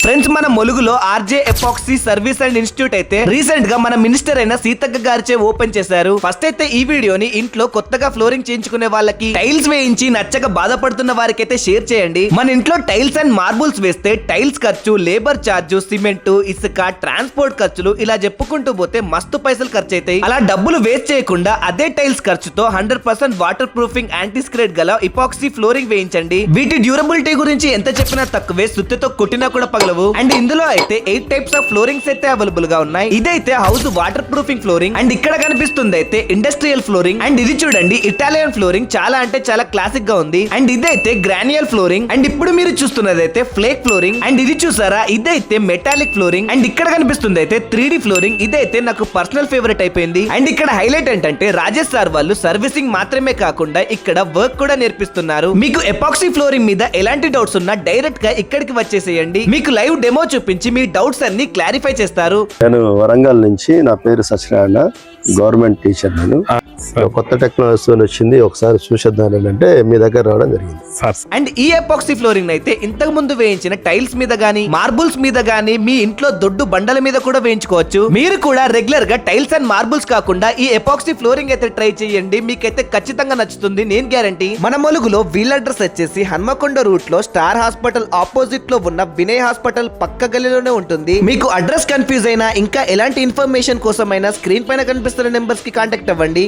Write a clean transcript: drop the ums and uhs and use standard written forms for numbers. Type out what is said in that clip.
Friends, మన ములుగులో RJ epoxy service and institute అయితే రీసెంట్ గా మన మినిస్టర్ అయిన సీతక్క గారిచే ఓపెన్ చేశారు. ఫస్ట్ అయితే ఈ వీడియోని ఇంట్లో కొత్తగా ఫ్లోరింగ్ చేయించుకునే వాళ్ళకి, టైల్స్ వేయించి నచ్చక బాధపడుతున్న వారికి అయితే షేర్ చేయండి. మన ఇంట్లో టైల్స్ అండ్ మార్బుల్స్ వేస్తే టైల్స్ ఖర్చు, లేబర్ ఛార్జ్, సిమెంట్, ఇసుక, ట్రాన్స్పోర్ట్ ఖర్చులు ఇలా చెప్పుకుంటూ పోతే మస్తు పైసలు ఖర్చు అవుతాయి. అలా డబ్బులు వేస్ట్ చేయకుండా అదే టైల్స్ ఖర్చుతో 100% వాటర్ ప్రూఫింగ్, యాంటీ స్క్రేడ్ గల ఎపాక్సీ ఫ్లోరింగ్ వేయించండి. వీటి డ్యూరబిలిటీ గురించి ఎంత చెప్పినా తక్కువే, సుత్తితో కొట్టినా కూడా పగలవు. అండ్ ఇందులో అయితే 8 టైప్స్ ఆఫ్ ఫ్లోరింగ్స్ అయితే అవైలబుల్ గా ఉన్నాయి. ఇదైతే house water proofing flooring. And ఇక్కడ కనిపిస్తుంది అయితే ఇండస్ట్రియల్ ఫ్లోరింగ్. అండ్ ఇది చూడండి ఇటాలియన్ ఫ్లోరింగ్, చాలా అంటే చాలా క్లాసిక్ గా ఉంది. అండ్ ఇదైతే గ్రాన్యుయల్ ఫ్లోరింగ్. అండ్ ఇప్పుడు మీరు చూస్తున్నది అయితే ఫ్లేక్ ఫ్లోరింగ్. అండ్ ఇది చూసారా, ఇదైతే మెటాలిక్ ఫ్లోరింగ్. అండ్ ఇక్కడ కనిపిస్తుంది అయితే 3D ఫ్లోరింగ్. ఇదైతే నాకు పర్సనల్ ఫేవరెట్ అయిపోయింది. అండ్ ఇక్కడ హైలైట్ ఏంటంటే రాజేష్ సార్ వాళ్ళు సర్వీసింగ్ మాత్రమే కాకుండా ఇక్కడ వర్క్ కూడా నేర్పిస్తున్నారు. మీకు ఎపాక్సీ ఫ్లోరింగ్ మీద ఎలాంటి డౌట్స్ ఉన్నా డైరెక్ట్ గా ఇక్కడికి వచ్చేసేయండి. మీకు లైవ్ డెమో చూపించి మీ డౌట్స్ అన్ని క్లారిఫై చేస్తారు. నేను వరంగల్ నుంచి, నా పేరు సత్యనారాయణ, గవర్నమెంట్ టీచర్. నేను కొత్త టెక్నాలజీ వచ్చింది, ఒకసారి చూసేద్దాం అంటే మీ దగ్గర రావడం జరిగింది. అండ్ ఈ ఎపాక్సీ ఫ్లోరింగ్ అయితే ఇంతకు ముందు వేయించిన టైల్స్ మీద గానీ, మార్బుల్స్ మీద గానీ, మీ ఇంట్లో దొడ్డు బండల మీద కూడా వేయించుకోవచ్చు. మీరు కూడా రెగ్యులర్ గా టైల్స్ అండ్ మార్బుల్స్ కాకుండా ఈ ఎపాక్సీ ఫ్లోరింగ్ అయితే ట్రై చేయండి. మీకైతే ఖచ్చితంగా నచ్చుతుంది, నేను గ్యారంటీ. మన ములుగులో వీల్ అడ్రస్ వచ్చేసి హన్మకొండ రూట్ లో స్టార్ హాస్పిటల్ ఆపోజిట్ లో ఉన్న వినయ్ హాస్పిటల్ పక్క గల్లీలోనే ఉంటుంది. మీకు అడ్రస్ కన్ఫ్యూజ్ అయినా, ఇంకా ఎలాంటి ఇన్ఫర్మేషన్ కోసమైనా స్క్రీన్ పైన కనిపిస్తున్న నెంబర్స్ కి కాంటాక్ట్ అవ్వండి.